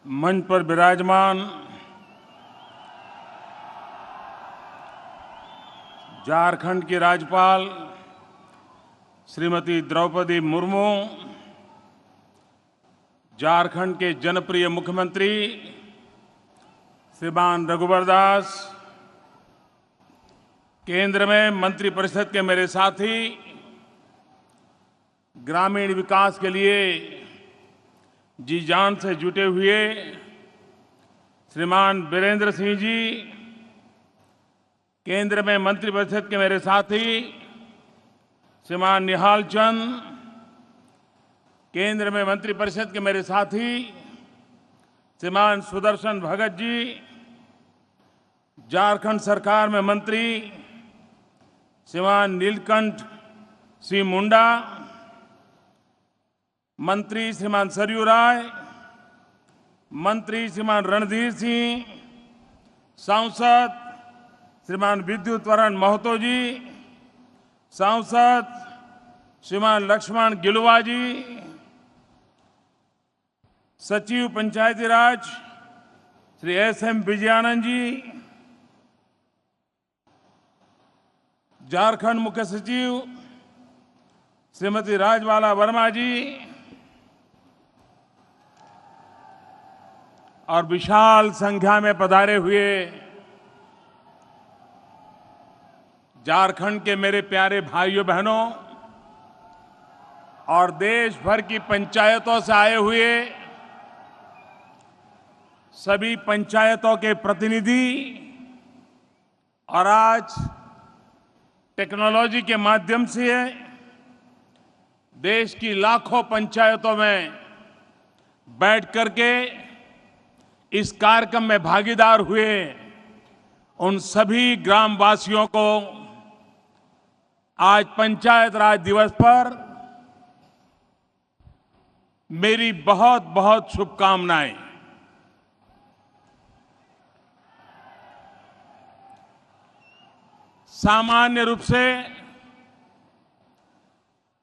मंच पर विराजमान झारखंड की राज्यपाल श्रीमती द्रौपदी मुर्मू, झारखंड के जनप्रिय मुख्यमंत्री श्रीमान रघुवर दास, केंद्र में मंत्रिपरिषद के मेरे साथी, ग्रामीण विकास के लिए जी जान से जुटे हुए श्रीमान बीरेंद्र सिंह जी, केंद्र में मंत्रिपरिषद के मेरे साथी श्रीमान निहाल चंद, केंद्र में मंत्रिपरिषद के मेरे साथी श्रीमान सुदर्शन भगत जी, झारखंड सरकार में मंत्री श्रीमान नीलकंठ सिंह मुंडा, मंत्री श्रीमान सरयू राय, मंत्री श्रीमान रणधीर सिंह, सांसद श्रीमान विद्युत वरण महतो जी, सांसद श्रीमान लक्ष्मण गिलुवा जी, सचिव पंचायती राज श्री एस.एम. विजयानंद जी, झारखंड मुख्य सचिव श्रीमती राजबाला वर्मा जी और विशाल संख्या में पधारे हुए झारखंड के मेरे प्यारे भाइयों बहनों और देश भर की पंचायतों से आए हुए सभी पंचायतों के प्रतिनिधि और आज टेक्नोलॉजी के माध्यम से देश की लाखों पंचायतों में बैठ करके इस कार्यक्रम में भागीदार हुए उन सभी ग्रामवासियों को आज पंचायत राज दिवस पर मेरी बहुत बहुत शुभकामनाएं। सामान्य रूप से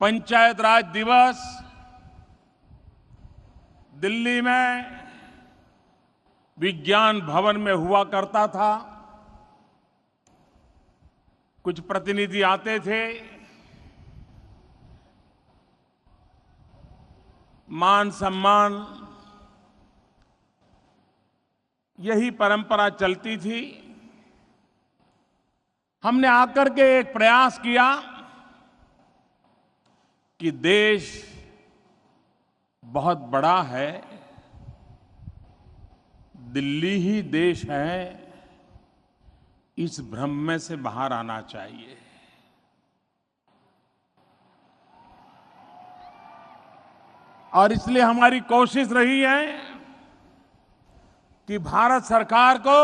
पंचायत राज दिवस दिल्ली में विज्ञान भवन में हुआ करता था। कुछ प्रतिनिधि आते थे, मान सम्मान, यही परंपरा चलती थी। हमने आकर के एक प्रयास किया कि देश बहुत बड़ा है, दिल्ली ही देश है, इस भ्रम में से बाहर आना चाहिए। और इसलिए हमारी कोशिश रही है कि भारत सरकार को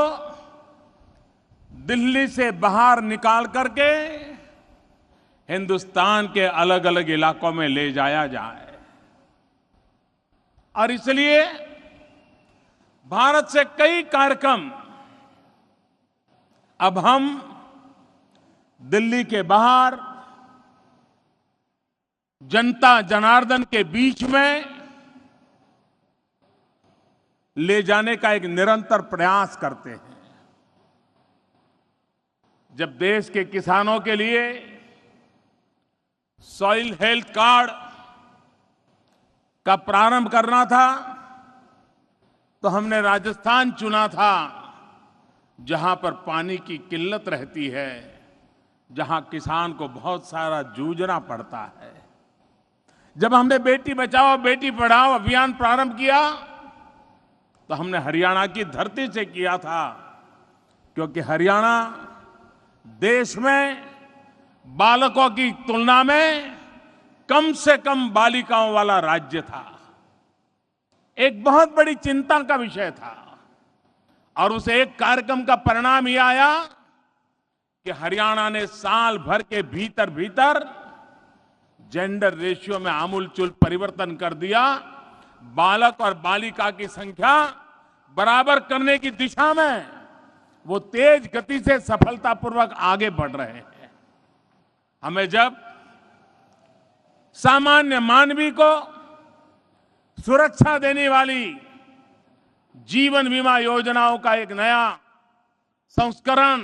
दिल्ली से बाहर निकाल करके हिंदुस्तान के अलग अलग इलाकों में ले जाया जाए। और इसलिए भारत से कई कार्यक्रम अब हम दिल्ली के बाहर जनता जनार्दन के बीच में ले जाने का एक निरंतर प्रयास करते हैं। जब देश के किसानों के लिए सॉइल हेल्थ कार्ड का प्रारंभ करना था तो हमने राजस्थान चुना था, जहां पर पानी की किल्लत रहती है, जहां किसान को बहुत सारा जूझना पड़ता है। जब हमने बेटी बचाओ बेटी पढ़ाओ अभियान प्रारंभ किया तो हमने हरियाणा की धरती से किया था, क्योंकि हरियाणा देश में बालकों की तुलना में कम से कम बालिकाओं वाला राज्य था। एक बहुत बड़ी चिंता का विषय था और उस एक कार्यक्रम का परिणाम यह आया कि हरियाणा ने साल भर के भीतर भीतर जेंडर रेशियो में आमूलचूल परिवर्तन कर दिया। बालक और बालिका की संख्या बराबर करने की दिशा में वो तेज गति से सफलतापूर्वक आगे बढ़ रहे हैं। हमें जब सामान्य मानवी को सुरक्षा देने वाली जीवन बीमा योजनाओं का एक नया संस्करण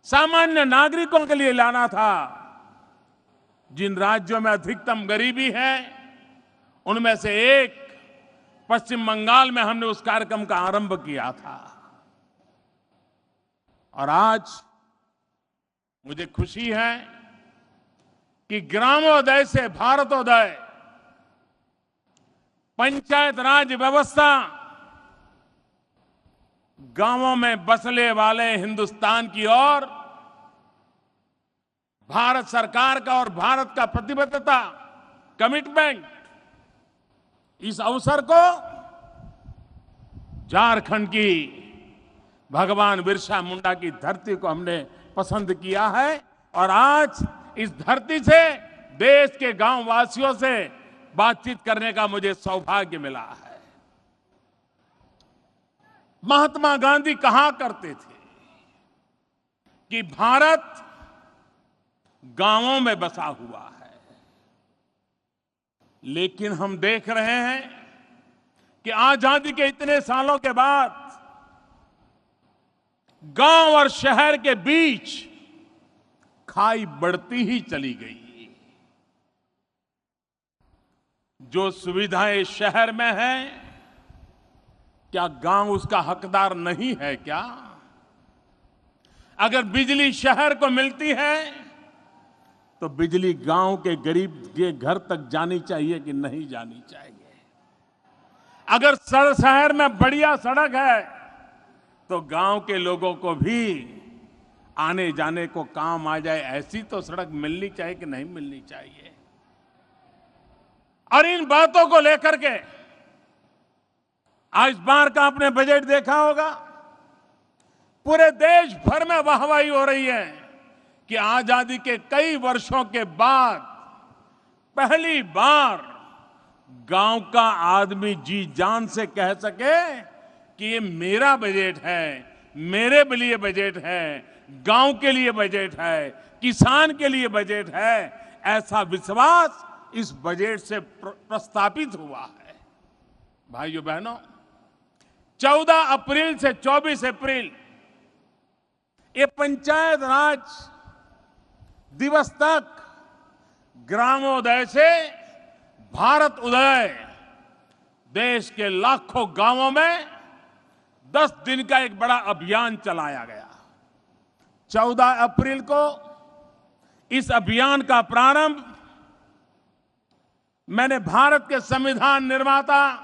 सामान्य नागरिकों के लिए लाना था। जिन राज्यों में अधिकतम गरीबी है, उनमें से एक पश्चिम बंगाल में हमने उस कार्यक्रम का आरंभ किया था। और आज मुझे खुशी है कि ग्रामोदय से भारतोदय, पंचायत राज व्यवस्था गांवों में बसने वाले हिंदुस्तान की ओर भारत सरकार का और भारत का प्रतिबद्धता, कमिटमेंट, इस अवसर को झारखंड की भगवान बिरसा मुंडा की धरती को हमने पसंद किया है। और आज इस धरती से देश के गांव वासियों से बातचीत करने का मुझे सौभाग्य मिला है। महात्मा गांधी कहा करते थे कि भारत गांवों में बसा हुआ है, लेकिन हम देख रहे हैं कि आजादी के इतने सालों के बाद गांव और शहर के बीच खाई बढ़ती ही चली गई। जो सुविधाएं शहर में हैं, क्या गांव उसका हकदार नहीं है क्या? अगर बिजली शहर को मिलती है तो बिजली गांव के गरीब के घर तक जानी चाहिए कि नहीं जानी चाहिए? अगर शहर में बढ़िया सड़क है तो गांव के लोगों को भी आने जाने को काम आ जाए, ऐसी तो सड़क मिलनी चाहिए कि नहीं मिलनी चाहिए? और इन बातों को लेकर के आज बार का आपने बजट देखा होगा, पूरे देश भर में वाहवाही हो रही है कि आजादी के कई वर्षों के बाद पहली बार गांव का आदमी जी जान से कह सके कि ये मेरा बजट है, मेरे लिए बजट है, गांव के लिए बजट है, किसान के लिए बजट है। ऐसा विश्वास इस बजट से प्रस्तापित हुआ है। भाइयों बहनों, 14 अप्रैल से 24 अप्रैल ये पंचायत राज दिवस तक ग्रामोदय से भारत उदय देश के लाखों गांवों में 10 दिन का एक बड़ा अभियान चलाया गया। 14 अप्रैल को इस अभियान का प्रारंभ मैंने भारत के संविधान निर्माता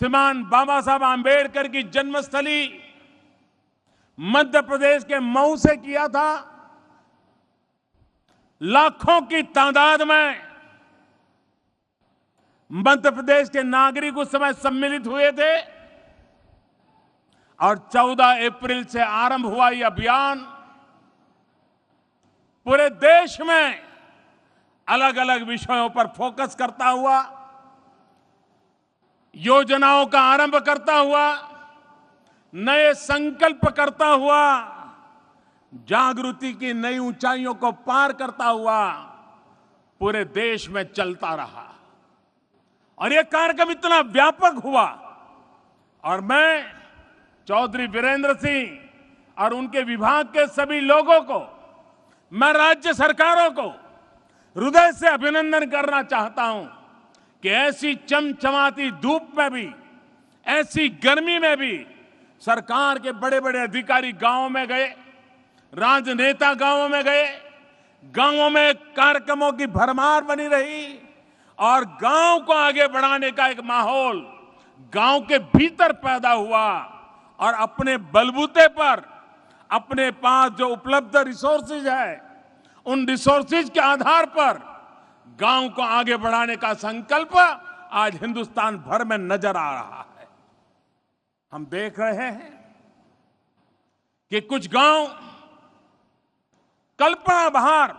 श्रीमान बाबा साहब आंबेडकर की जन्मस्थली मध्य प्रदेश के मऊ से किया था। लाखों की तादाद में मध्य प्रदेश के नागरिक उस समय सम्मिलित हुए थे और 14 अप्रैल से आरंभ हुआ यह अभियान पूरे देश में अलग अलग विषयों पर फोकस करता हुआ, योजनाओं का आरंभ करता हुआ, नए संकल्प करता हुआ, जागृति की नई ऊंचाइयों को पार करता हुआ पूरे देश में चलता रहा। और यह कार्यक्रम इतना व्यापक हुआ और मैं चौधरी वीरेंद्र सिंह और उनके विभाग के सभी लोगों को, मैं राज्य सरकारों को हृदय से अभिनंदन करना चाहता हूं कि ऐसी चमचमाती धूप में भी, ऐसी गर्मी में भी सरकार के बड़े बड़े अधिकारी गांवों में गए, राजनेता गांवों में गए, गांवों में कार्यक्रमों की भरमार बनी रही और गांव को आगे बढ़ाने का एक माहौल गांव के भीतर पैदा हुआ। और अपने बलबूते पर, अपने पास जो उपलब्ध रिसोर्सेज है, उन रिसोर्सेज के आधार पर गांव को आगे बढ़ाने का संकल्प आज हिंदुस्तान भर में नजर आ रहा है। हम देख रहे हैं कि कुछ गांव कल्पना बाहर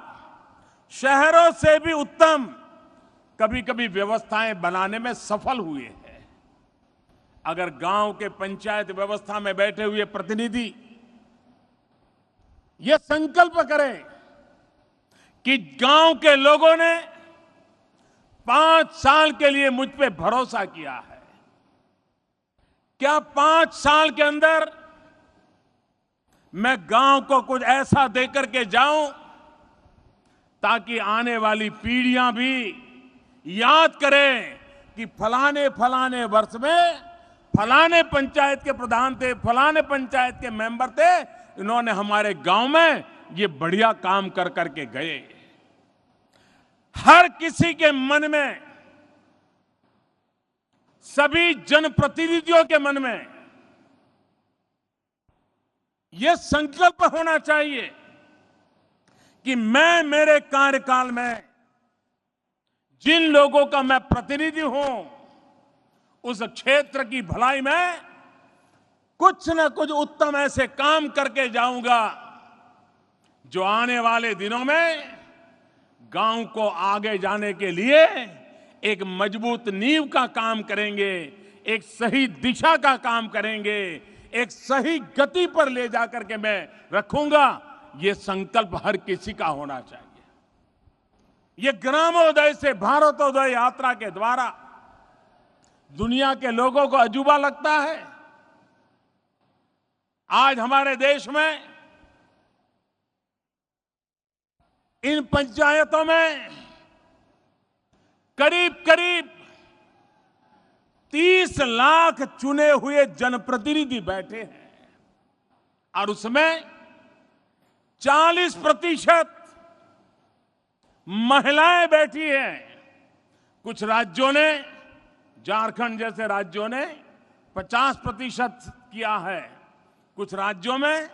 शहरों से भी उत्तम कभी कभी व्यवस्थाएं बनाने में सफल हुए हैं। अगर गांव के पंचायत व्यवस्था में बैठे हुए प्रतिनिधि ये संकल्प करें कि गांव के लोगों ने 5 साल के लिए मुझ पे भरोसा किया है, क्या 5 साल के अंदर मैं गांव को कुछ ऐसा देकर के जाऊं ताकि आने वाली पीढ़ियां भी याद करें कि फलाने फलाने वर्ष में फलाने पंचायत के प्रधान थे, फलाने पंचायत के मेंबर थे, इन्होंने हमारे गांव में ये बढ़िया काम कर करके गए। हर किसी के मन में, सभी जनप्रतिनिधियों के मन में यह संकल्प होना चाहिए कि मैं मेरे कार्यकाल में जिन लोगों का मैं प्रतिनिधि हूं, उस क्षेत्र की भलाई में कुछ न कुछ उत्तम ऐसे काम करके जाऊंगा जो आने वाले दिनों में गांव को आगे जाने के लिए एक मजबूत नींव का काम करेंगे, एक सही दिशा का काम करेंगे, एक सही गति पर ले जाकर के मैं रखूंगा। ये संकल्प हर किसी का होना चाहिए। ये ग्रामोदय से भारतोदय यात्रा के द्वारा दुनिया के लोगों को अजूबा लगता है। आज हमारे देश में इन पंचायतों में करीब करीब 30 लाख चुने हुए जनप्रतिनिधि बैठे हैं और उसमें 40% महिलाएं बैठी हैं। कुछ राज्यों ने, झारखंड जैसे राज्यों ने 50% किया है, कुछ राज्यों में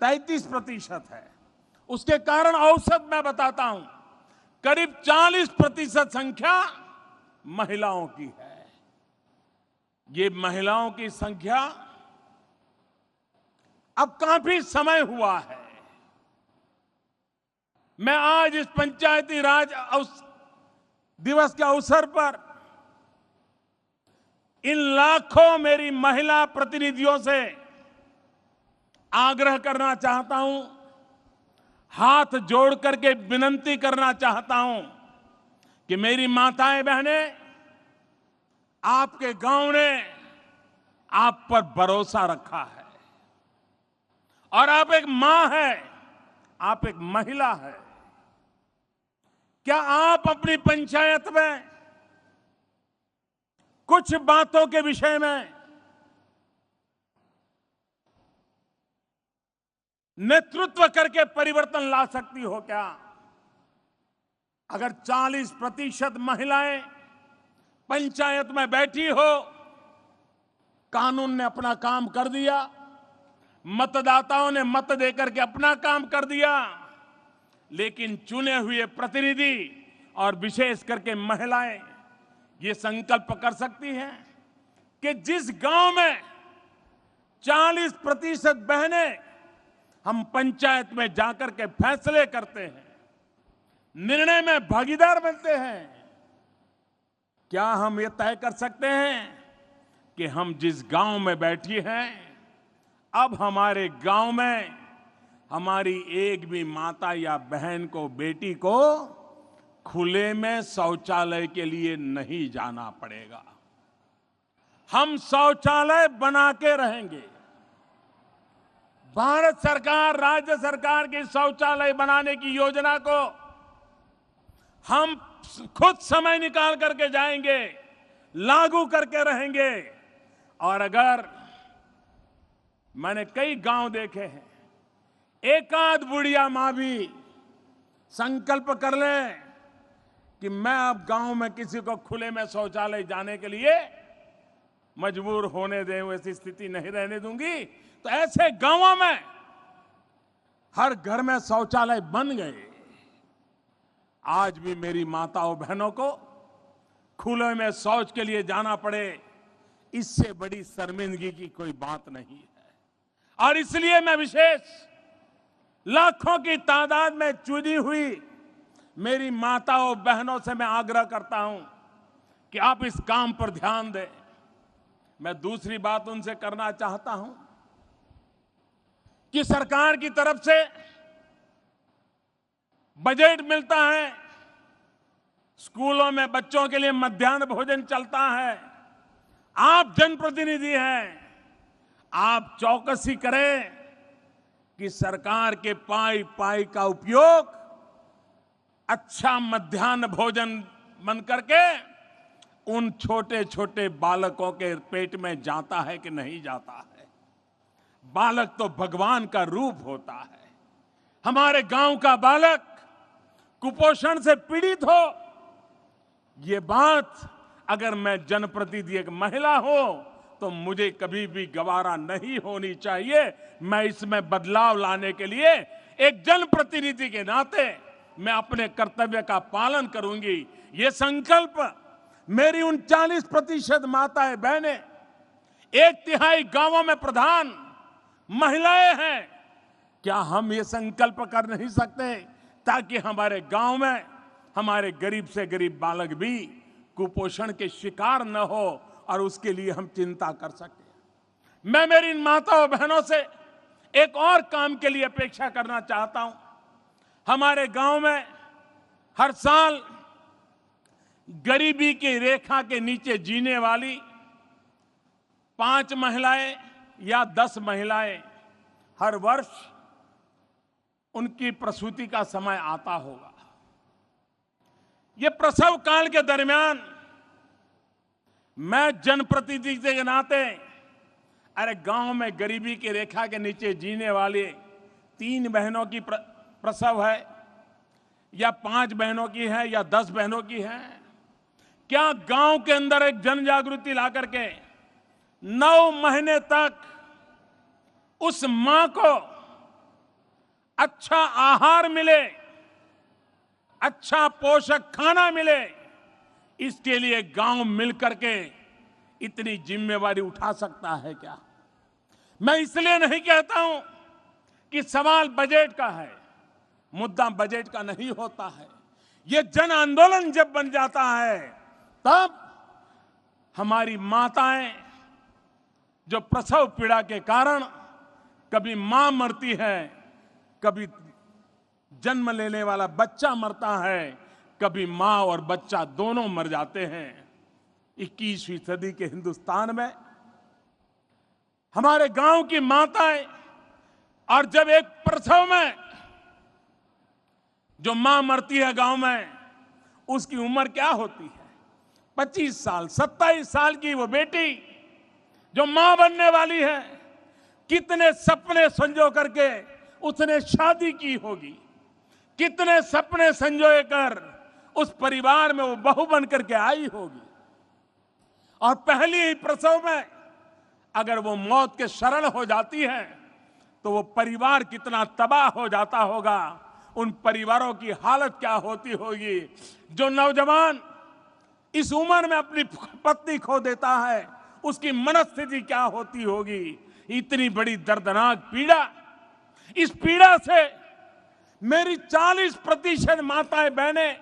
33% है। उसके कारण औसत मैं बताता हूं, करीब 40% संख्या महिलाओं की है। ये महिलाओं की संख्या अब काफी समय हुआ है। मैं आज इस पंचायती राज दिवस के अवसर पर इन लाखों मेरी महिला प्रतिनिधियों से आग्रह करना चाहता हूं, हाथ जोड़ करके विनती करना चाहता हूं कि मेरी माताएं बहनें, आपके गांव ने आप पर भरोसा रखा है और आप एक मां हैं, आप एक महिला है। क्या आप अपनी पंचायत में कुछ बातों के विषय में नेतृत्व करके परिवर्तन ला सकती हो क्या? अगर 40% महिलाएं पंचायत में बैठी हो, कानून ने अपना काम कर दिया, मतदाताओं ने मत देकर के अपना काम कर दिया, लेकिन चुने हुए प्रतिनिधि और विशेष करके महिलाएं ये संकल्प कर सकती हैं कि जिस गांव में 40% बहनें हम पंचायत में जाकर के फैसले करते हैं, निर्णय में भागीदार बनते हैं, क्या हम ये तय कर सकते हैं कि हम जिस गांव में बैठी हैं, अब हमारे गांव में हमारी एक भी माता या बहन को, बेटी को खुले में शौचालय के लिए नहीं जाना पड़ेगा। हम शौचालय बना के रहेंगे। भारत सरकार, राज्य सरकार की शौचालय बनाने की योजना को हम खुद समय निकाल करके जाएंगे, लागू करके रहेंगे। और अगर मैंने कई गांव देखे हैं, एकाध बुढ़िया मां भी संकल्प कर ले कि मैं अब गांव में किसी को खुले में शौचालय जाने के लिए मजबूर होने दे, ऐसी स्थिति नहीं रहने दूंगी, तो ऐसे गांवों में हर घर में शौचालय बन गए। आज भी मेरी माताओं बहनों को खुले में शौच के लिए जाना पड़े, इससे बड़ी शर्मिंदगी की कोई बात नहीं है। और इसलिए मैं विशेष लाखों की तादाद में चुनी हुई मेरी माताओं बहनों से मैं आग्रह करता हूं कि आप इस काम पर ध्यान दें। मैं दूसरी बात उनसे करना चाहता हूं कि सरकार की तरफ से बजट मिलता है, स्कूलों में बच्चों के लिए मध्याह्न भोजन चलता है, आप जनप्रतिनिधि हैं, आप चौकसी करें कि सरकार के पाई पाई का उपयोग अच्छा मध्याह्न भोजन बन करके उन छोटे छोटे बालकों के पेट में जाता है कि नहीं जाता है। बालक तो भगवान का रूप होता है। हमारे गांव का बालक कुपोषण से पीड़ित हो, ये बात अगर मैं जनप्रतिनिधि एक महिला हो तो मुझे कभी भी गवारा नहीं होनी चाहिए। मैं इसमें बदलाव लाने के लिए एक जनप्रतिनिधि के नाते मैं अपने कर्तव्य का पालन करूंगी। ये संकल्प मेरी 39% माताएं बहनें, 1/3 गांवों में प्रधान महिलाएं हैं। क्या हम ये संकल्प कर नहीं सकते ताकि हमारे गांव में हमारे गरीब से गरीब बालक भी कुपोषण के शिकार न हो और उसके लिए हम चिंता कर सकें। मैं मेरी इन माताओं बहनों से एक और काम के लिए अपेक्षा करना चाहता हूं। हमारे गांव में हर साल गरीबी की रेखा के नीचे जीने वाली 5 महिलाएं या 10 महिलाएं हर वर्ष उनकी प्रसूति का समय आता होगा। ये प्रसव काल के दरमियान मैं जनप्रतिनिधि के नाते अरे गांव में गरीबी की रेखा के नीचे जीने वाले 3 बहनों की प्रसव है या 5 बहनों की है या 10 बहनों की है, क्या गांव के अंदर एक जन जागृति ला करके 9 महीने तक उस मां को अच्छा आहार मिले, अच्छा पोषक खाना मिले, इसके लिए गांव मिलकर के इतनी जिम्मेवारी उठा सकता है क्या? मैं इसलिए नहीं कहता हूं कि सवाल बजट का है, मुद्दा बजट का नहीं होता है। यह जन आंदोलन जब बन जाता है तब हमारी माताएं जो प्रसव पीड़ा के कारण कभी मां मरती है, कभी जन्म लेने वाला बच्चा मरता है, कभी मां और बच्चा दोनों मर जाते हैं। 21वीं सदी के हिंदुस्तान में हमारे गांव की माताएं, और जब एक प्रसव में जो मां मरती है गांव में, उसकी उम्र क्या होती है? 25 साल 27 साल की वो बेटी जो मां बनने वाली है, कितने सपने संजो करके उसने शादी की होगी, कितने सपने संजोए कर उस परिवार में वो बहू बन करके आई होगी, और पहली ही प्रसव में अगर वो मौत के शरण हो जाती है तो वो परिवार कितना तबाह हो जाता होगा। उन परिवारों की हालत क्या होती होगी। जो नौजवान इस उम्र में अपनी पत्नी खो देता है, उसकी मनस्थिति क्या होती होगी। इतनी बड़ी दर्दनाक पीड़ा, इस पीड़ा से मेरी 40% माताएं बहनें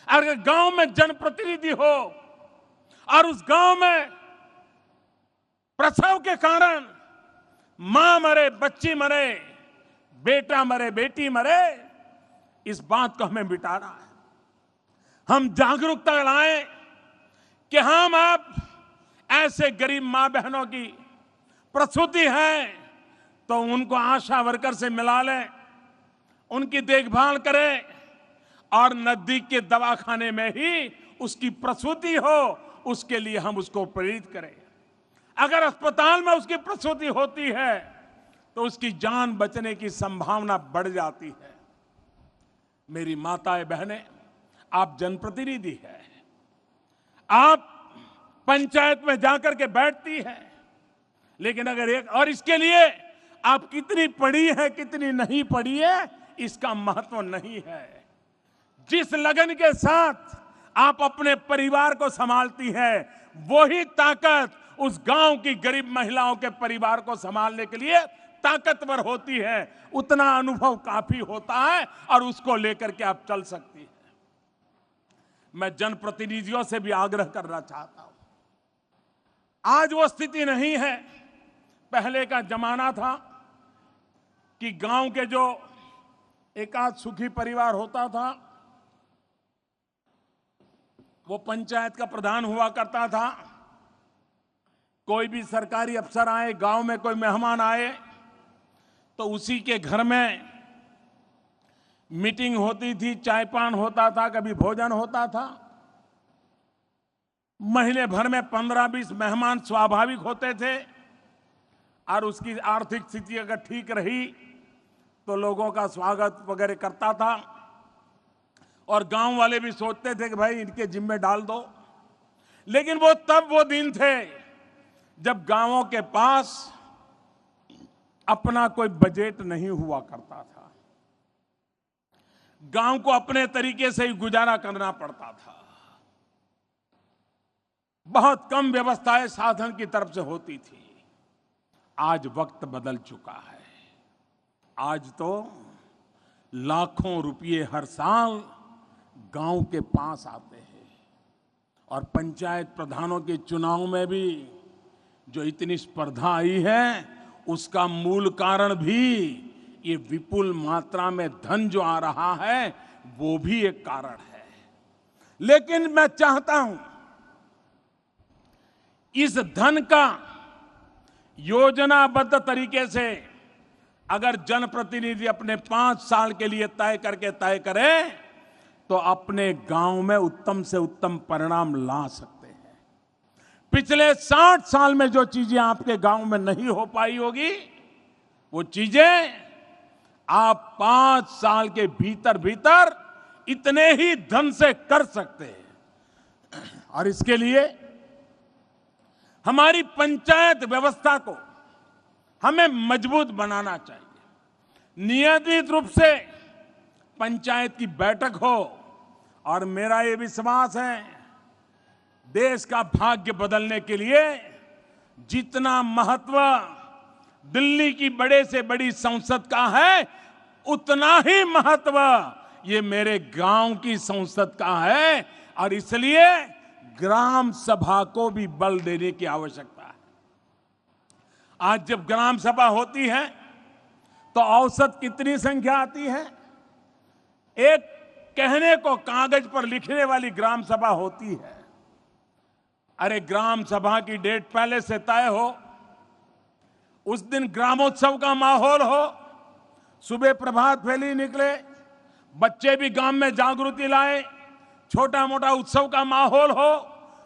अगर गांव में जनप्रतिनिधि हो और उस गांव में प्रसव के कारण मां मरे, बच्ची मरे, बेटा मरे, बेटी मरे, इस बात को हमें मिटाना है। हम जागरूकता लाएं कि हम आप ऐसे गरीब मां बहनों की प्रसूति है तो उनको आशा वर्कर से मिला लें, उनकी देखभाल करें और नजदीक के दवाखाने में ही उसकी प्रसूति हो, उसके लिए हम उसको प्रेरित करें। अगर अस्पताल में उसकी प्रसूति होती है तो उसकी जान बचने की संभावना बढ़ जाती है। मेरी माताएं बहनें, आप जनप्रतिनिधि हैं, आप पंचायत में जाकर के बैठती हैं, लेकिन अगर एक और इसके लिए आप कितनी पढ़ी है कितनी नहीं पढ़ी है इसका महत्व नहीं है। जिस लगन के साथ आप अपने परिवार को संभालती है, वही ताकत उस गांव की गरीब महिलाओं के परिवार को संभालने के लिए ताकतवर होती है। उतना अनुभव काफी होता है और उसको लेकर के आप चल सकती है। मैं जनप्रतिनिधियों से भी आग्रह करना चाहता हूं, आज वो स्थिति नहीं है। पहले का जमाना था कि गांव के जो एकाध सुखी परिवार होता था वो पंचायत का प्रधान हुआ करता था। कोई भी सरकारी अफसर आए, गांव में कोई मेहमान आए, तो उसी के घर में मीटिंग होती थी, चाय पान होता था, कभी भोजन होता था। महीने भर में 15-20 मेहमान स्वाभाविक होते थे, और उसकी आर्थिक स्थिति अगर ठीक रही तो लोगों का स्वागत वगैरह करता था। और गांव वाले भी सोचते थे कि भाई इनके जिम्मे डाल दो। लेकिन वो दिन थे जब गांवों के पास अपना कोई बजट नहीं हुआ करता था। गांव को अपने तरीके से ही गुजारा करना पड़ता था। बहुत कम व्यवस्थाएं साधन की तरफ से होती थी। आज वक्त बदल चुका है। आज तो लाखों रुपए हर साल गांव के पास आते हैं। और पंचायत प्रधानों के चुनाव में भी जो इतनी स्पर्धा आई है, उसका मूल कारण भी ये विपुल मात्रा में धन जो आ रहा है, वो भी एक कारण है। लेकिन मैं चाहता हूं इस धन का योजनाबद्ध तरीके से अगर जनप्रतिनिधि अपने 5 साल के लिए तय करें तो अपने गांव में उत्तम से उत्तम परिणाम ला सकते हैं। पिछले 60 साल में जो चीजें आपके गांव में नहीं हो पाई होगी, वो चीजें आप 5 साल के भीतर भीतर इतने ही धन से कर सकते हैं। और इसके लिए हमारी पंचायत व्यवस्था को हमें मजबूत बनाना चाहिए। नियमित रूप से पंचायत की बैठक हो, और मेरा ये विश्वास है देश का भाग्य बदलने के लिए जितना महत्व दिल्ली की बड़े से बड़ी संसद का है, उतना ही महत्व ये मेरे गांव की संसद का है। और इसलिए ग्राम सभा को भी बल देने की आवश्यकता है। आज जब ग्राम सभा होती है तो औसत कितनी संख्या आती है? एक कहने को कागज पर लिखने वाली ग्राम सभा होती है। अरे ग्राम सभा की डेट पहले से तय हो, उस दिन ग्रामोत्सव का माहौल हो, सुबह प्रभात फेरी निकले, बच्चे भी गांव में जागृति लाए, छोटा मोटा उत्सव का माहौल हो,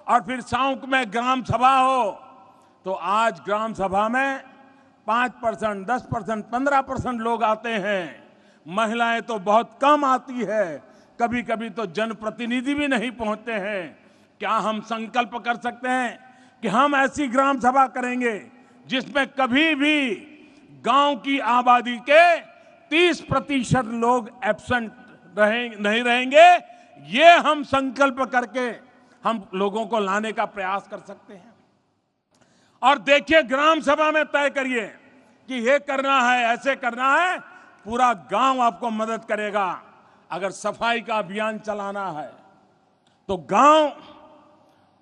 और फिर शाम में ग्राम सभा हो। तो आज ग्राम सभा में 5%, 10%, 15% लोग आते हैं। महिलाएं तो बहुत कम आती है, कभी कभी तो जनप्रतिनिधि भी नहीं पहुंचते हैं। क्या हम संकल्प कर सकते हैं कि हम ऐसी ग्राम सभा करेंगे जिसमें कभी भी गांव की आबादी के 30% लोग एब्सेंट नहीं रहेंगे? ये हम संकल्प करके हम लोगों को लाने का प्रयास कर सकते हैं। और देखिए, ग्राम सभा में तय करिए कि ये करना है, ऐसे करना है, पूरा गांव आपको मदद करेगा। अगर सफाई का अभियान चलाना है तो गांव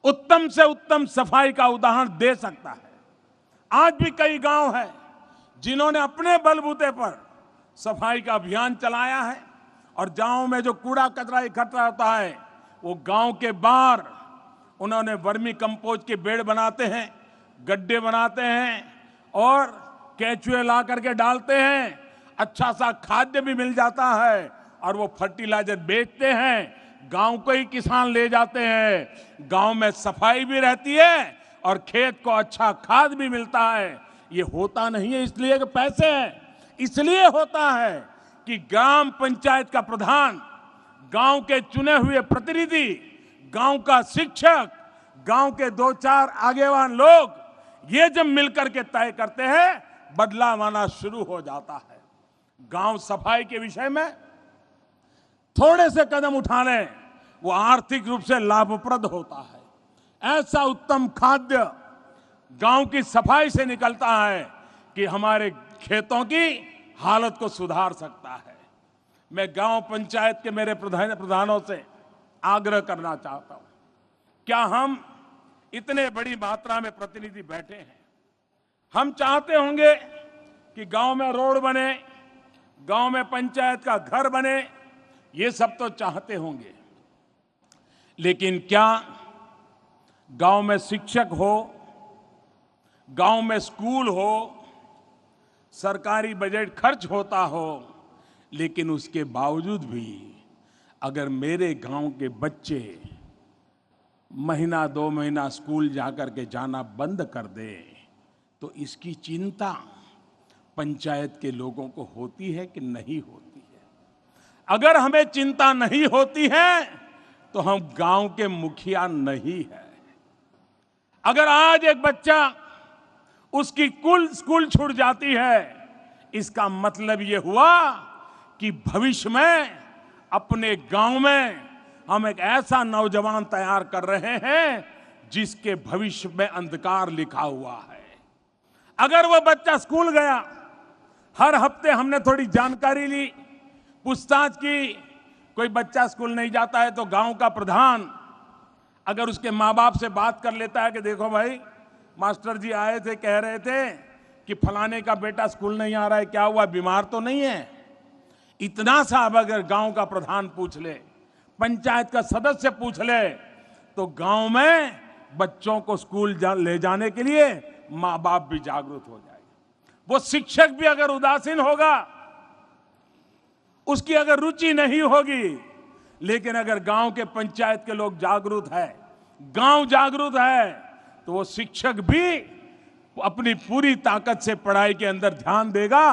उत्तम से उत्तम सफाई का उदाहरण दे सकता है। आज भी कई गांव हैं जिन्होंने अपने बलबूते पर सफाई का अभियान चलाया है। और गांव में जो कूड़ा कचरा इकट्ठा होता है, वो गांव के बाहर उन्होंने वर्मी कंपोस्ट के बेड बनाते हैं, गड्ढे बनाते हैं, और केचुए ला करके डालते हैं। अच्छा सा खाद्य भी मिल जाता है, और वो फर्टिलाइजर बेचते हैं, गांव को ही किसान ले जाते हैं। गांव में सफाई भी रहती है और खेत को अच्छा खाद भी मिलता है। ये होता नहीं है इसलिए कि पैसे हैं, इसलिए होता है कि ग्राम पंचायत का प्रधान, गांव के चुने हुए प्रतिनिधि, गांव का शिक्षक, गांव के 2-4 आगेवान लोग, ये जब मिलकर के तय करते हैं, बदलाव आना शुरू हो जाता है। गांव सफाई के विषय में थोड़े से कदम उठाने, वो आर्थिक रूप से लाभप्रद होता है। ऐसा उत्तम खाद्य गांव की सफाई से निकलता है कि हमारे खेतों की हालत को सुधार सकता है। मैं गांव पंचायत के मेरे प्रधानों से आग्रह करना चाहता हूं, क्या हम इतने बड़ी मात्रा में प्रतिनिधि बैठे हैं, हम चाहते होंगे कि गांव में रोड बने, गांव में पंचायत का घर बने, ये सब तो चाहते होंगे। लेकिन क्या गांव में शिक्षक हो, गांव में स्कूल हो, सरकारी बजट खर्च होता हो, लेकिन उसके बावजूद भी अगर मेरे गांव के बच्चे महीना 2 महीना स्कूल जाकर के जाना बंद कर दे तो इसकी चिंता पंचायत के लोगों को होती है कि नहीं होती है? अगर हमें चिंता नहीं होती है तो हम गांव के मुखिया नहीं है। अगर आज एक बच्चा उसकी कुल स्कूल छूट जाती है, इसका मतलब ये हुआ कि भविष्य में अपने गांव में हम एक ऐसा नौजवान तैयार कर रहे हैं जिसके भविष्य में अंधकार लिखा हुआ है। अगर वो बच्चा स्कूल गया, हर हफ्ते हमने थोड़ी जानकारी ली, पूछताछ की, कोई बच्चा स्कूल नहीं जाता है तो गांव का प्रधान अगर उसके माँ बाप से बात कर लेता है कि देखो भाई, मास्टर जी आए थे, कह रहे थे कि फलाने का बेटा स्कूल नहीं आ रहा है, क्या हुआ, बीमार तो नहीं है? इतना सा अब अगर गांव का प्रधान पूछ ले, पंचायत का सदस्य पूछ ले, तो गांव में बच्चों को स्कूल ले जाने के लिए माँ बाप भी जागरूक हो जाएंगे। वो शिक्षक भी अगर उदासीन होगा, उसकी अगर रुचि नहीं होगी, लेकिन अगर गांव के पंचायत के लोग जागरूक है, गांव जागरूक है, तो वो शिक्षक भी अपनी पूरी ताकत से पढ़ाई के अंदर ध्यान देगा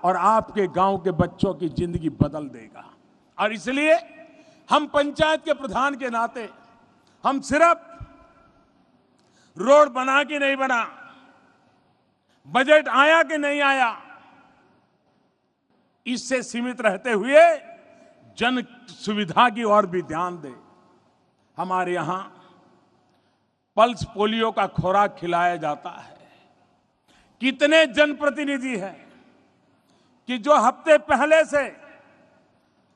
और आपके गांव के बच्चों की जिंदगी बदल देगा। और इसलिए हम पंचायत के प्रधान के नाते हम सिर्फ रोड बना कि नहीं बना, बजट आया कि नहीं आया, इससे सीमित रहते हुए जन सुविधा की ओर भी ध्यान दें। हमारे यहां पल्स पोलियो का खुराक खिलाया जाता है। कितने जनप्रतिनिधि हैं कि जो हफ्ते पहले से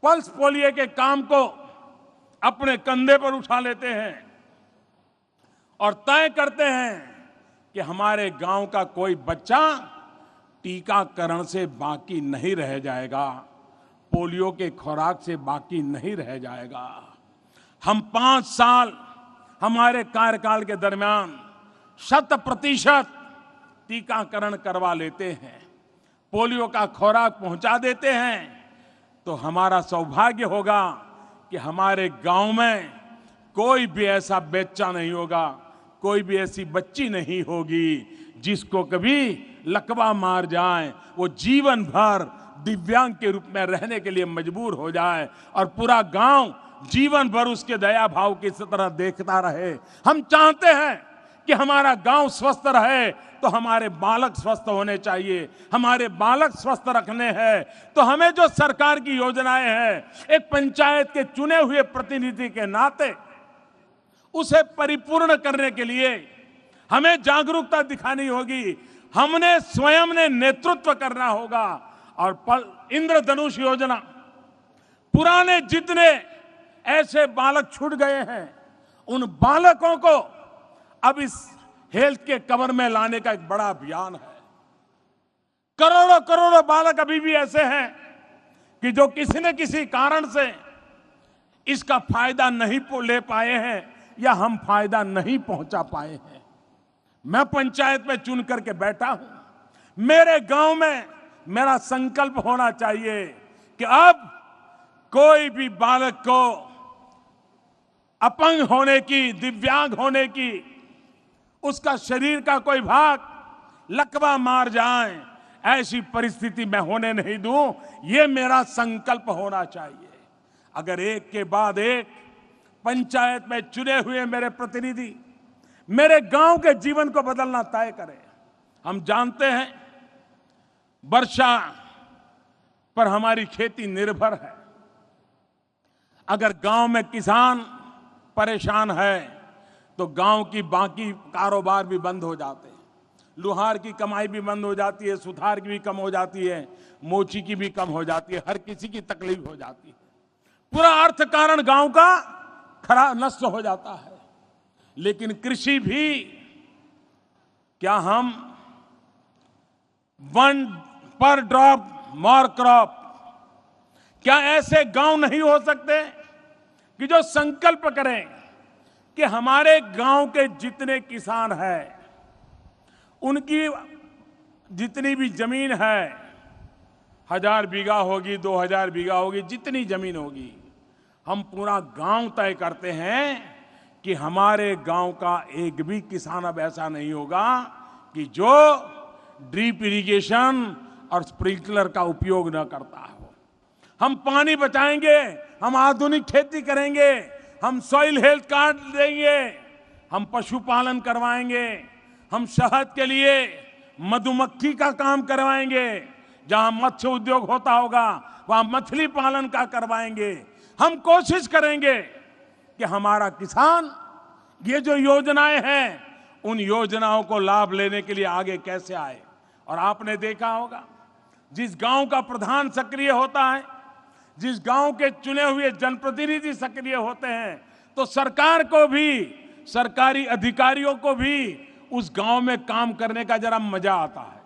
पल्स पोलियो के काम को अपने कंधे पर उठा लेते हैं और तय करते हैं कि हमारे गांव का कोई बच्चा टीकाकरण से बाकी नहीं रह जाएगा, पोलियो के खुराक से बाकी नहीं रह जाएगा। हम 5 साल हमारे कार्यकाल के दरमियान 100% टीकाकरण करवा लेते हैं, पोलियो का खुराक पहुंचा देते हैं, तो हमारा सौभाग्य होगा कि हमारे गांव में कोई भी ऐसा बच्चा नहीं होगा, कोई भी ऐसी बच्ची नहीं होगी जिसको कभी लकवा मार जाए, वो जीवन भर दिव्यांग के रूप में रहने के लिए मजबूर हो जाए और पूरा गांव जीवन भर उसके दया भाव की तरह देखता रहे। हम चाहते हैं कि हमारा गांव स्वस्थ रहे तो हमारे बालक स्वस्थ होने चाहिए। हमारे बालक स्वस्थ रखने हैं तो हमें जो सरकार की योजनाएं हैं, एक पंचायत के चुने हुए प्रतिनिधि के नाते उसे परिपूर्ण करने के लिए हमें जागरूकता दिखानी होगी। हमने स्वयं ने नेतृत्व करना होगा और इंद्रधनुष योजना, पुराने जितने ऐसे बालक छूट गए हैं, उन बालकों को अब इस हेल्थ के कवर में लाने का एक बड़ा अभियान है। करोड़ों करोड़ों बालक अभी भी ऐसे हैं कि जो किसी न किसी कारण से इसका फायदा नहीं ले पाए हैं या हम फायदा नहीं पहुंचा पाए हैं। मैं पंचायत में चुन करके बैठा हूं। मेरे गांव में मेरा संकल्प होना चाहिए कि अब कोई भी बालक को अपंग होने की, दिव्यांग होने की, उसका शरीर का कोई भाग लकवा मार जाए, ऐसी परिस्थिति मैं होने नहीं दूं। ये मेरा संकल्प होना चाहिए। अगर एक के बाद एक पंचायत में चुने हुए मेरे प्रतिनिधि मेरे गांव के जीवन को बदलना तय करें। हम जानते हैं वर्षा पर हमारी खेती निर्भर है। अगर गांव में किसान परेशान है तो गांव की बाकी कारोबार भी बंद हो जाते हैं। लुहार की कमाई भी बंद हो जाती है, सुथार की भी कम हो जाती है, मोची की भी कम हो जाती है, हर किसी की तकलीफ हो जाती है। पूरा अर्थ कारण गांव का खराब नष्ट हो जाता है। लेकिन कृषि भी, क्या हम वन पर ड्रॉप मोर क्रॉप, क्या ऐसे गांव नहीं हो सकते कि जो संकल्प करें कि हमारे गांव के जितने किसान हैं उनकी जितनी भी जमीन है, 1000 बीघा होगी, 2000 बीघा होगी, जितनी जमीन होगी, हम पूरा गांव तय करते हैं कि हमारे गांव का एक भी किसान अब ऐसा नहीं होगा कि जो ड्रिप इरिगेशन और स्प्रिंकलर का उपयोग न करता हो। हम पानी बचाएंगे, हम आधुनिक खेती करेंगे, हम सॉइल हेल्थ कार्ड देंगे, हम पशुपालन करवाएंगे, हम शहद के लिए मधुमक्खी का काम करवाएंगे, जहां मत्स्य उद्योग होता होगा वहां मछली पालन का करवाएंगे। हम कोशिश करेंगे कि हमारा किसान ये जो योजनाएं हैं उन योजनाओं को लाभ लेने के लिए आगे कैसे आए। और आपने देखा होगा, जिस गांव का प्रधान सक्रिय होता है, जिस गांव के चुने हुए जनप्रतिनिधि सक्रिय होते हैं, तो सरकार को भी, सरकारी अधिकारियों को भी उस गांव में काम करने का जरा मजा आता है,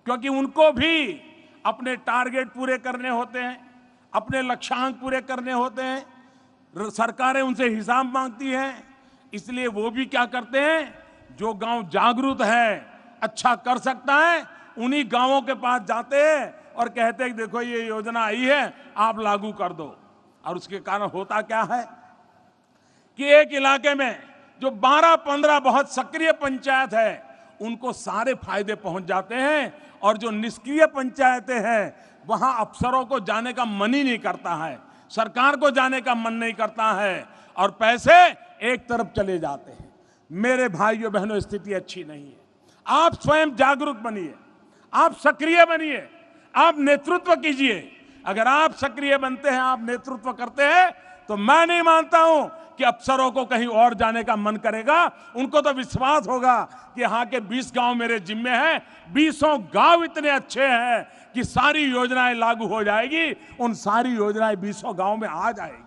क्योंकि उनको भी अपने टारगेट पूरे करने होते हैं, अपने लक्ष्यांक पूरे करने होते हैं। सरकारें उनसे हिसाब मांगती हैं, इसलिए वो भी क्या करते हैं, जो गांव जागरूक है, अच्छा कर सकता है, उन्हीं गांवों के पास जाते हैं और कहते हैं देखो ये योजना आई है, आप लागू कर दो। और उसके कारण होता क्या है कि एक इलाके में जो 12-15 बहुत सक्रिय पंचायत है, उनको सारे फायदे पहुंच जाते हैं, और जो निष्क्रिय पंचायतें हैं वहां अफसरों को जाने का मन ही नहीं करता है, सरकार को जाने का मन नहीं करता है, और पैसे एक तरफ चले जाते हैं। मेरे भाइयों बहनों, स्थिति अच्छी नहीं है। आप स्वयं जागरूक बनिए, आप सक्रिय बनिए, आप नेतृत्व कीजिए। अगर आप सक्रिय बनते हैं, आप नेतृत्व करते हैं, तो मैं नहीं मानता हूं कि अफसरों को कहीं और जाने का मन करेगा। उनको तो विश्वास होगा कि यहाँ के 20 गांव मेरे जिम्मे हैं, 20 गांव इतने अच्छे हैं कि सारी योजनाएं लागू हो जाएगी, उन सारी योजनाएं 20 गांव में आ जाएगी।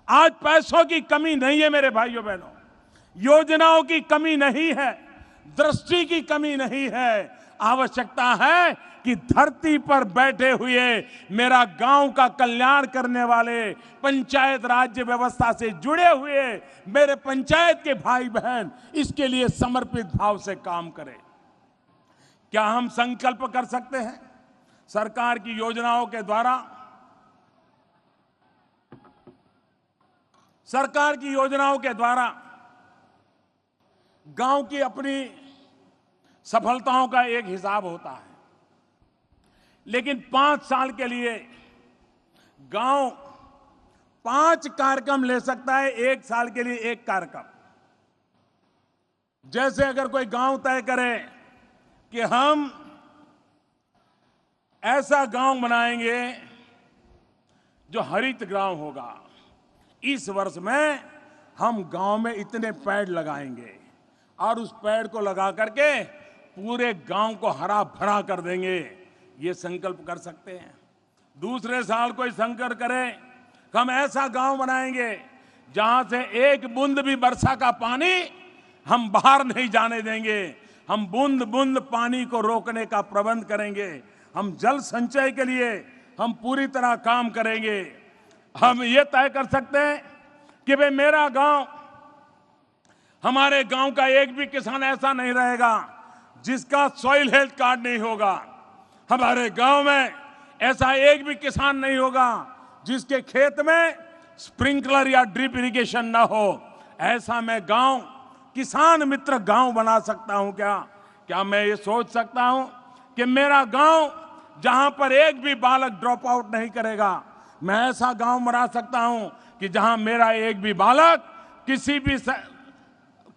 आज पैसों की कमी नहीं है मेरे भाइयों बहनों, योजनाओं की कमी नहीं है, दृष्टि की कमी नहीं है। आवश्यकता है कि धरती पर बैठे हुए मेरा गांव का कल्याण करने वाले, पंचायत राज्य व्यवस्था से जुड़े हुए मेरे पंचायत के भाई बहन इसके लिए समर्पित भाव से काम करें। क्या हम संकल्प कर सकते हैं सरकार की योजनाओं के द्वारा, सरकार की योजनाओं के द्वारा गांव की अपनी सफलताओं का एक हिसाब होता है, लेकिन 5 साल के लिए गांव 5 कार्यक्रम ले सकता है, 1 साल के लिए 1 कार्यक्रम। जैसे अगर कोई गांव तय करे कि हम ऐसा गांव बनाएंगे जो हरित गांव होगा, इस वर्ष में हम गांव में इतने पेड़ लगाएंगे और उस पेड़ को लगा करके पूरे गांव को हरा भरा कर देंगे, ये संकल्प कर सकते हैं। दूसरे साल कोई संकल्प करे हम ऐसा गांव बनाएंगे जहां से एक बूंद भी वर्षा का पानी हम बाहर नहीं जाने देंगे, हम बूंद बूंद पानी को रोकने का प्रबंध करेंगे, हम जल संचय के लिए हम पूरी तरह काम करेंगे। हम ये तय कर सकते हैं कि भाई मेरा गांव, हमारे गांव का एक भी किसान ऐसा नहीं रहेगा जिसका सॉइल हेल्थ कार्ड नहीं होगा, हमारे गांव में ऐसा एक भी किसान नहीं होगा जिसके खेत में स्प्रिंकलर या ड्रिप इरिगेशन ना हो। ऐसा मैं गांव किसान मित्र गांव बना सकता हूं क्या मैं ये सोच सकता हूं कि मेरा गांव जहां पर एक भी बालक ड्रॉप आउट नहीं करेगा, मैं ऐसा गांव बना सकता हूं कि जहां मेरा एक भी बालक किसी भी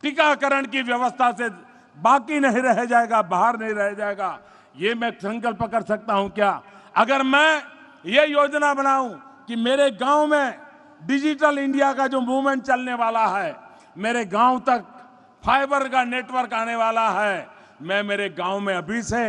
टीकाकरण की व्यवस्था से बाकी नहीं रह जाएगा, बाहर नहीं रह जाएगा। ये मैं संकल्प कर सकता हूं क्या? अगर मैं ये योजना बनाऊं कि मेरे गांव में डिजिटल इंडिया का जो मूवमेंट चलने वाला है, मेरे गांव तक फाइबर का नेटवर्क आने वाला है, मैं मेरे गांव में अभी से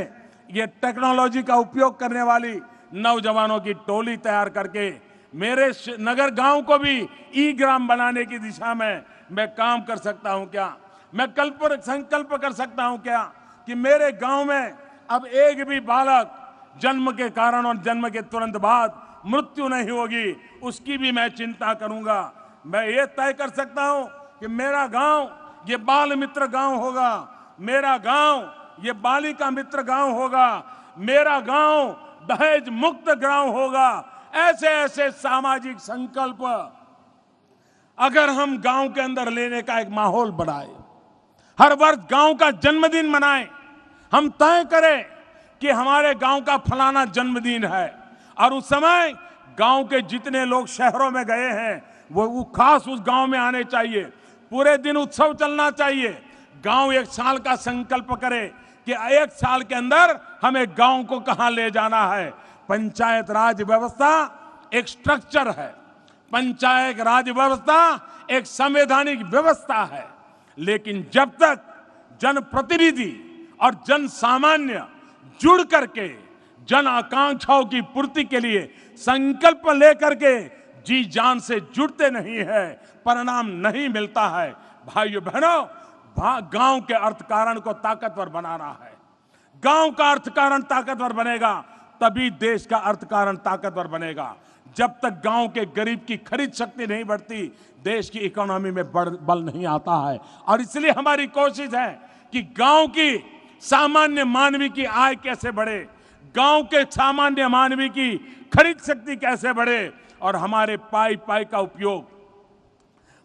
ये टेक्नोलॉजी का उपयोग करने वाली नौजवानों की टोली तैयार करके मेरे नगर गांव को भी ई ग्राम बनाने की दिशा में मैं काम कर सकता हूं क्या? मैं कल पर संकल्प कर सकता हूं क्या कि मेरे गांव में अब एक भी बालक जन्म के कारण और जन्म के तुरंत बाद मृत्यु नहीं होगी, उसकी भी मैं चिंता करूंगा। मैं ये तय कर सकता हूं कि मेरा गांव ये बाल मित्र गांव होगा, मेरा गांव ये बालिका मित्र गांव होगा, मेरा गांव दहेज मुक्त गांव होगा। ऐसे ऐसे सामाजिक संकल्प अगर हम गांव के अंदर लेने का एक माहौल बनाए, हर वर्ष गांव का जन्मदिन मनाएं, हम तय करें कि हमारे गांव का फलाना जन्मदिन है, और उस समय गांव के जितने लोग शहरों में गए हैं वो खास उस गांव में आने चाहिए। पूरे दिन उत्सव चलना चाहिए। गांव एक साल का संकल्प करे कि एक साल के अंदर हमें गांव को कहां ले जाना है। पंचायत राज व्यवस्था एक स्ट्रक्चर है, पंचायत राज व्यवस्था एक संवैधानिक व्यवस्था है, लेकिन जब तक जनप्रतिनिधि और जन सामान्य जुड़ करके जन आकांक्षाओं की पूर्ति के लिए संकल्प लेकर के जी जान से जुड़ते नहीं है, परिणाम नहीं मिलता है। भाइयों बहनों, गांव के अर्थकारण को ताकतवर बनाना है। गांव का अर्थकारण ताकतवर बनेगा तभी देश का अर्थकारण ताकतवर बनेगा। जब तक गांव के गरीब की खरीद शक्ति नहीं बढ़ती, देश की इकोनॉमी में बल नहीं आता है। और इसलिए हमारी कोशिश है कि गांव की सामान्य मानवी की आय कैसे बढ़े, गांव के सामान्य मानवी की खरीद शक्ति कैसे बढ़े, और हमारे पाई पाई का उपयोग।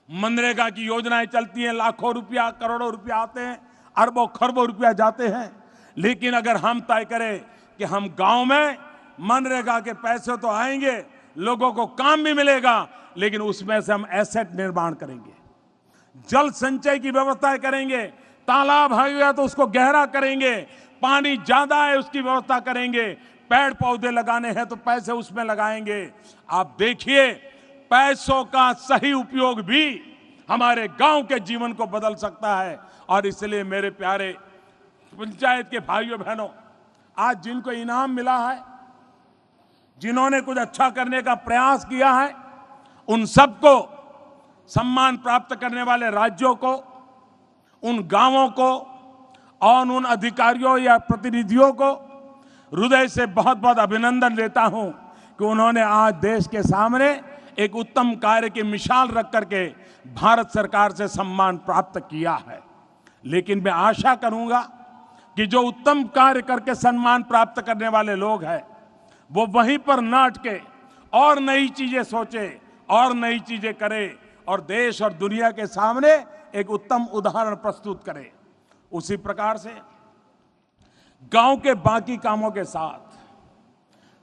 मनरेगा की योजनाएं चलती हैं, लाखों रुपया करोड़ों रुपया आते हैं, अरबों खरबों रुपया जाते हैं, लेकिन अगर हम तय करें कि हम गांव में मनरेगा के पैसे तो आएंगे, लोगों को काम भी मिलेगा, लेकिन उसमें से हम एसेट निर्माण करेंगे, जल संचय की व्यवस्था करेंगे, तालाब है तो उसको गहरा करेंगे, पानी ज्यादा है उसकी व्यवस्था करेंगे, पेड़ पौधे लगाने हैं तो पैसे उसमें लगाएंगे। आप देखिए, पैसों का सही उपयोग भी हमारे गांव के जीवन को बदल सकता है। और इसलिए मेरे प्यारे पंचायत के भाइयों बहनों, आज जिनको इनाम मिला है, जिन्होंने कुछ अच्छा करने का प्रयास किया है, उन सबको, सम्मान प्राप्त करने वाले राज्यों को, उन गांवों को और उन अधिकारियों या प्रतिनिधियों को हृदय से बहुत बहुत अभिनंदन देता हूं कि उन्होंने आज देश के सामने एक उत्तम कार्य की मिसाल रख करके भारत सरकार से सम्मान प्राप्त किया है। लेकिन मैं आशा करूंगा कि जो उत्तम कार्य करके सम्मान प्राप्त करने वाले लोग हैं, वो वहीं पर न अटके और नई चीजें सोचे और नई चीजें करे और देश और दुनिया के सामने एक उत्तम उदाहरण प्रस्तुत करे। उसी प्रकार से गांव के बाकी कामों के साथ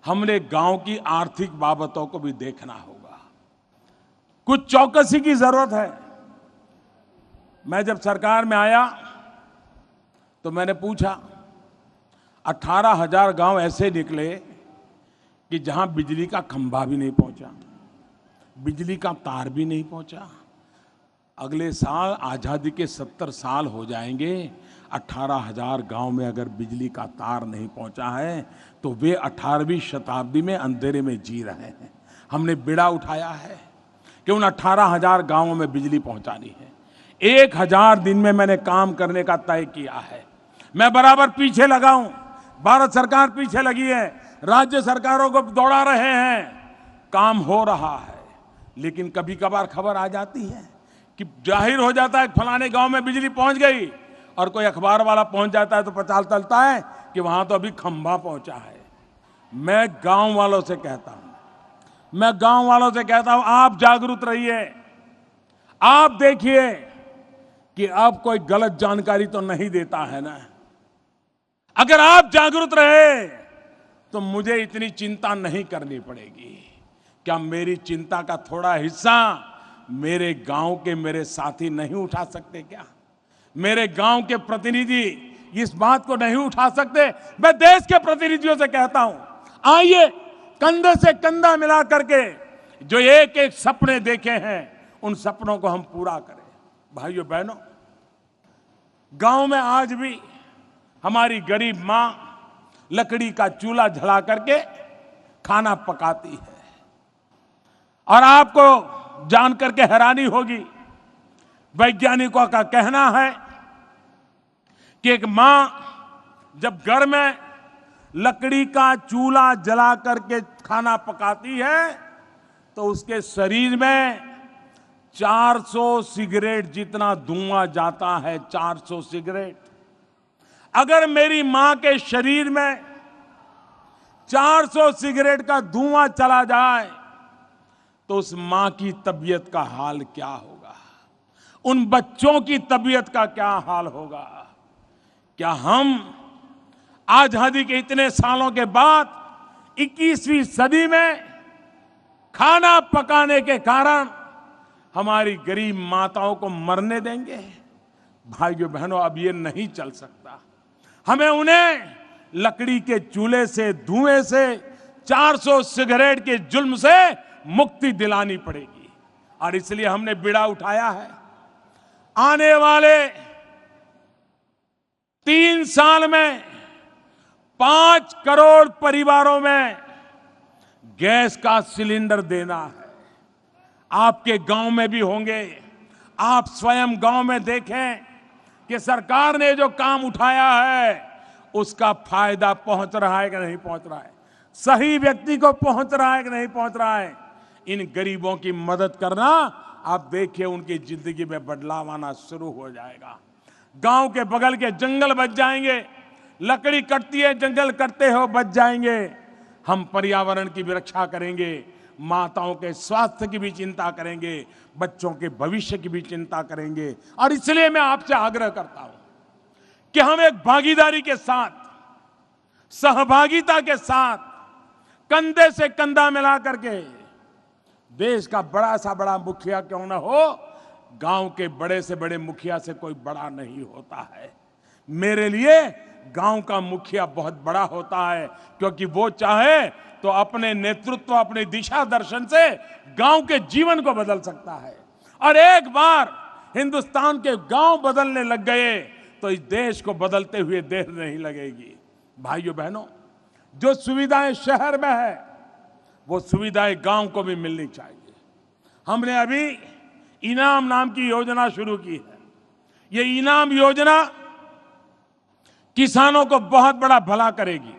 हमने गांव की आर्थिक बाबतों को भी देखना होगा। कुछ चौकसी की जरूरत है। मैं जब सरकार में आया तो मैंने पूछा, 18,000 गांव ऐसे निकले कि जहां बिजली का खंभा भी नहीं पहुंचा, बिजली का तार भी नहीं पहुंचा। अगले साल आजादी के 70 साल हो जाएंगे, 18,000 गांव में अगर बिजली का तार नहीं पहुंचा है तो वे 18वीं शताब्दी में अंधेरे में जी रहे हैं। हमने बीड़ा उठाया है कि उन 18,000 गांवों में बिजली पहुंचानी है। 1000 दिन में मैंने काम करने का तय किया है। मैं बराबर पीछे लगा हूं, भारत सरकार पीछे लगी है, राज्य सरकारों को दौड़ा रहे हैं, काम हो रहा है। लेकिन कभी कभार खबर आ जाती है कि जाहिर हो जाता है फलाने गांव में बिजली पहुंच गई, और कोई अखबार वाला पहुंच जाता है तो पता चलता है कि वहां तो अभी खंभा पहुंचा है। मैं गांव वालों से कहता हूं, आप जागरूक रहिए। आप देखिए कि अब कोई गलत जानकारी तो नहीं देता है ना। अगर आप जागरूक रहे तो मुझे इतनी चिंता नहीं करनी पड़ेगी। क्या मेरी चिंता का थोड़ा हिस्सा मेरे गांव के मेरे साथी नहीं उठा सकते क्या? मेरे गांव के प्रतिनिधि इस बात को नहीं उठा सकते? मैं देश के प्रतिनिधियों से कहता हूं, आइए कंधे से कंधा मिला करके जो एक एक सपने देखे हैं उन सपनों को हम पूरा करें। भाइयों बहनों, गांव में आज भी हमारी गरीब मां लकड़ी का चूल्हा जला करके खाना पकाती है। और आपको जानकर के हैरानी होगी, वैज्ञानिकों का कहना है कि एक मां जब घर में लकड़ी का चूल्हा जला करके खाना पकाती है तो उसके शरीर में 400 सिगरेट जितना धुआं जाता है। 400 सिगरेट। अगर मेरी मां के शरीर में 400 सिगरेट का धुआं चला जाए तो उस मां की तबीयत का हाल क्या होगा, उन बच्चों की तबीयत का क्या हाल होगा। क्या हम आजादी के इतने सालों के बाद 21वीं सदी में खाना पकाने के कारण हमारी गरीब माताओं को मरने देंगे? भाइयों बहनों, अब ये नहीं चल सकता। हमें उन्हें लकड़ी के चूल्हे से, धुएं से, 400 सिगरेट के जुल्म से मुक्ति दिलानी पड़ेगी। और इसलिए हमने बीड़ा उठाया है। आने वाले 3 साल में 5 करोड़ परिवारों में गैस का सिलेंडर देना है। आपके गांव में भी होंगे। आप स्वयं गांव में देखें कि सरकार ने जो काम उठाया है उसका फायदा पहुंच रहा है कि नहीं पहुंच रहा है, सही व्यक्ति को पहुंच रहा है कि नहीं पहुंच रहा है। इन गरीबों की मदद करना, आप देखिए उनकी जिंदगी में बदलाव आना शुरू हो जाएगा। गांव के बगल के जंगल बच जाएंगे। लकड़ी कटती है, जंगल कटते हो बच जाएंगे। हम पर्यावरण की भी रक्षा करेंगे, माताओं के स्वास्थ्य की भी चिंता करेंगे, बच्चों के भविष्य की भी चिंता करेंगे। और इसलिए मैं आपसे आग्रह करता हूं कि हम एक भागीदारी के साथ, सहभागिता के साथ, कंधे से कंधा मिला करके, देश का बड़ा सा बड़ा मुखिया क्यों ना हो, गांव के बड़े से बड़े मुखिया से कोई बड़ा नहीं होता है। मेरे लिए गांव का मुखिया बहुत बड़ा होता है, क्योंकि वो चाहे तो अपने नेतृत्व, अपने दिशा दर्शन से गांव के जीवन को बदल सकता है। और एक बार हिंदुस्तान के गांव बदलने लग गए तो इस देश को बदलते हुए देर नहीं लगेगी। भाइयों बहनों, जो सुविधाएं शहर में है वो सुविधाएं गांव को भी मिलनी चाहिए। हमने अभी इनाम नाम की योजना शुरू की है। ये इनाम योजना किसानों को बहुत बड़ा भला करेगी।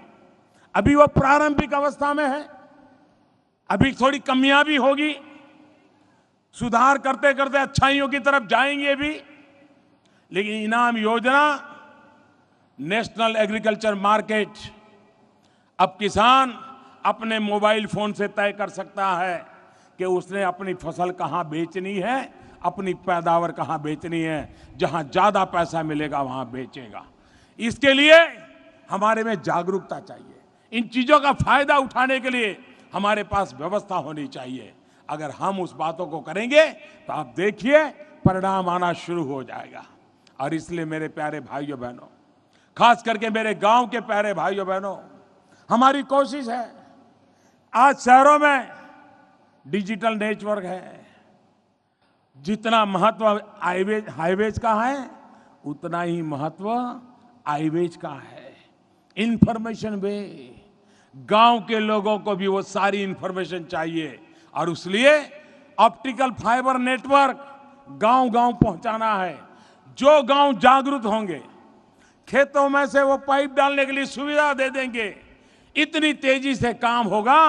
अभी वो प्रारंभिक अवस्था में है, अभी थोड़ी कमियां भी होगी, सुधार करते करते अच्छाइयों की तरफ जाएंगे भी। लेकिन इनाम योजना, नेशनल एग्रीकल्चर मार्केट, अब किसान अपने मोबाइल फोन से तय कर सकता है कि उसने अपनी फसल कहां बेचनी है, अपनी पैदावार कहां बेचनी है। जहां ज्यादा पैसा मिलेगा वहां बेचेगा। इसके लिए हमारे में जागरूकता चाहिए। इन चीजों का फायदा उठाने के लिए हमारे पास व्यवस्था होनी चाहिए। अगर हम उस बातों को करेंगे तो आप देखिए परिणाम आना शुरू हो जाएगा। और इसलिए मेरे प्यारे भाइयों बहनों, खास करके मेरे गांव के प्यारे भाइयों बहनों, हमारी कोशिश है, आज शहरों में डिजिटल नेटवर्क है, जितना महत्व हाईवेज का है उतना ही महत्व आईवेज का है। इंफॉर्मेशन वे, गांव के लोगों को भी वो सारी इंफॉर्मेशन चाहिए और इसलिए ऑप्टिकल फाइबर नेटवर्क गांव गांव पहुंचाना है। जो गांव जागरूक होंगे, खेतों में से वो पाइप डालने के लिए सुविधा दे देंगे। इतनी तेजी से काम होगा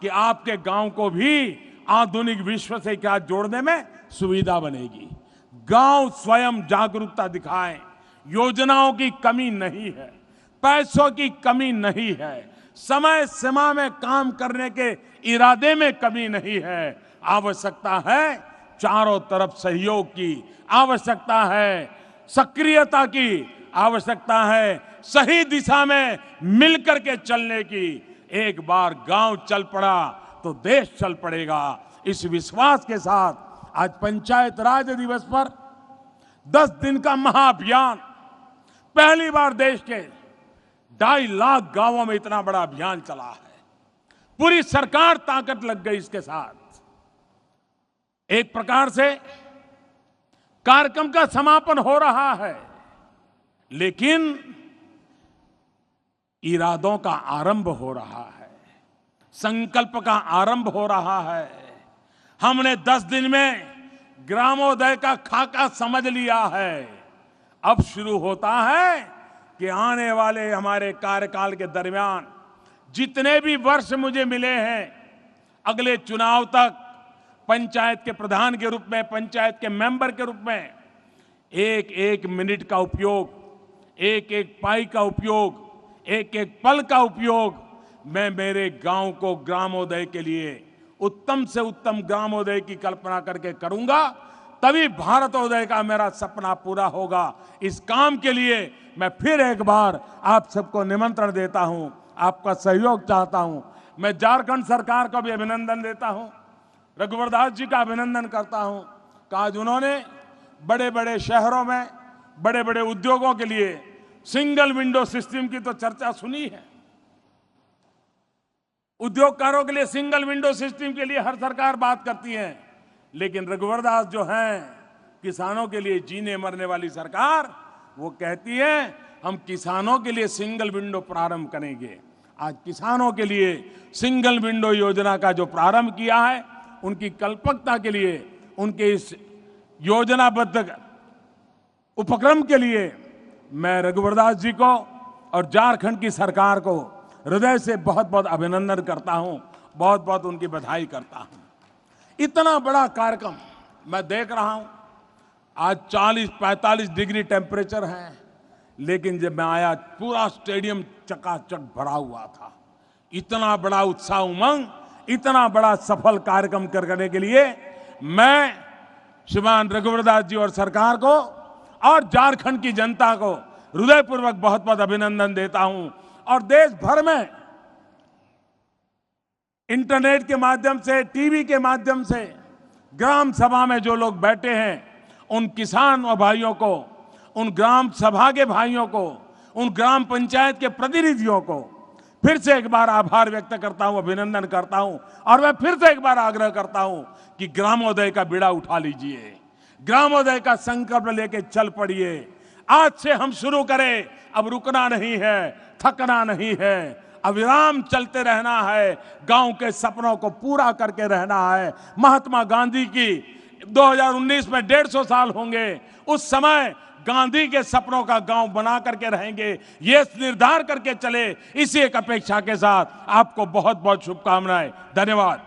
कि आपके गांव को भी आधुनिक विश्व से क्या जोड़ने में सुविधा बनेगी। गांव स्वयं जागरूकता दिखाएं। योजनाओं की कमी नहीं है, पैसों की कमी नहीं है, समय सीमा में काम करने के इरादे में कमी नहीं है। आवश्यकता है चारों तरफ सहयोग की, आवश्यकता है सक्रियता की, आवश्यकता है सही दिशा में मिलकर के चलने की। एक बार गांव चल पड़ा तो देश चल पड़ेगा। इस विश्वास के साथ आज पंचायत राज दिवस पर 10 दिन का महाअभियान, पहली बार देश के 2.5 लाख गांवों में इतना बड़ा अभियान चला है। पूरी सरकार ताकत लग गई इसके साथ। एक प्रकार से कार्यक्रम का समापन हो रहा है, लेकिन इरादों का आरंभ हो रहा है, संकल्प का आरंभ हो रहा है। हमने 10 दिन में ग्रामोदय का खाका समझ लिया है। अब शुरू होता है कि आने वाले हमारे कार्यकाल के दरमियान जितने भी वर्ष मुझे मिले हैं, अगले चुनाव तक पंचायत के प्रधान के रूप में, पंचायत के मेंबर के रूप में एक एक मिनट का उपयोग एक एक पाई का उपयोग, एक एक पल का उपयोग मैं मेरे गांव को ग्रामोदय के लिए, उत्तम से उत्तम ग्रामोदय की कल्पना करके करूंगा, तभी भारतोदय का मेरा सपना पूरा होगा। इस काम के लिए मैं फिर एक बार आप सबको निमंत्रण देता हूं, आपका सहयोग चाहता हूं। मैं झारखंड सरकार का भी अभिनंदन देता हूं, रघुवर दास जी का अभिनंदन करता हूं कि आज उन्होंने बड़े बड़े शहरों में बड़े बड़े उद्योगों के लिए सिंगल विंडो सिस्टम की तो चर्चा सुनी है। उद्योगकारों के लिए सिंगल विंडो सिस्टम के लिए हर सरकार बात करती है, लेकिन रघुवर दास जो हैं किसानों के लिए जीने मरने वाली सरकार, वो कहती है हम किसानों के लिए सिंगल विंडो प्रारंभ करेंगे। आज किसानों के लिए सिंगल विंडो योजना का जो प्रारंभ किया है, उनकी कल्पकता के लिए, उनके इस योजनाबद्ध उपक्रम के लिए मैं रघुवर दास जी को और झारखंड की सरकार को हृदय से बहुत बहुत अभिनंदन करता हूं, बहुत बहुत उनकी बधाई करता हूं। इतना बड़ा कार्यक्रम मैं देख रहा हूं, आज 40-45 डिग्री टेम्परेचर है, लेकिन जब मैं आया पूरा स्टेडियम चकाचक भरा हुआ था। इतना बड़ा उत्साह उमंग, इतना बड़ा सफल कार्यक्रम करने के लिए मैं श्रीमान रघुवर दास जी और सरकार को और झारखंड की जनता को हृदयपूर्वक बहुत बहुत अभिनंदन देता हूं। और देश भर में इंटरनेट के माध्यम से, टीवी के माध्यम से ग्राम सभा में जो लोग बैठे हैं, उन किसान और भाइयों को, उन ग्राम सभा के भाइयों को, उन ग्राम पंचायत के प्रतिनिधियों को फिर से एक बार आभार व्यक्त करता हूं, अभिनंदन करता हूं। और मैं फिर से एक बार आग्रह करता हूं कि ग्रामोदय का बीड़ा उठा लीजिए, ग्रामोदय का संकल्प लेके चल पड़िए। आज से हम शुरू करें, अब रुकना नहीं है, थकना नहीं है, अविराम चलते रहना है, गांव के सपनों को पूरा करके रहना है। महात्मा गांधी की 2019 में 150 साल होंगे, उस समय गांधी के सपनों का गांव बना करके रहेंगे, ये निर्धार करके चले। इसी एक अपेक्षा के साथ आपको बहुत बहुत शुभकामनाएं। धन्यवाद।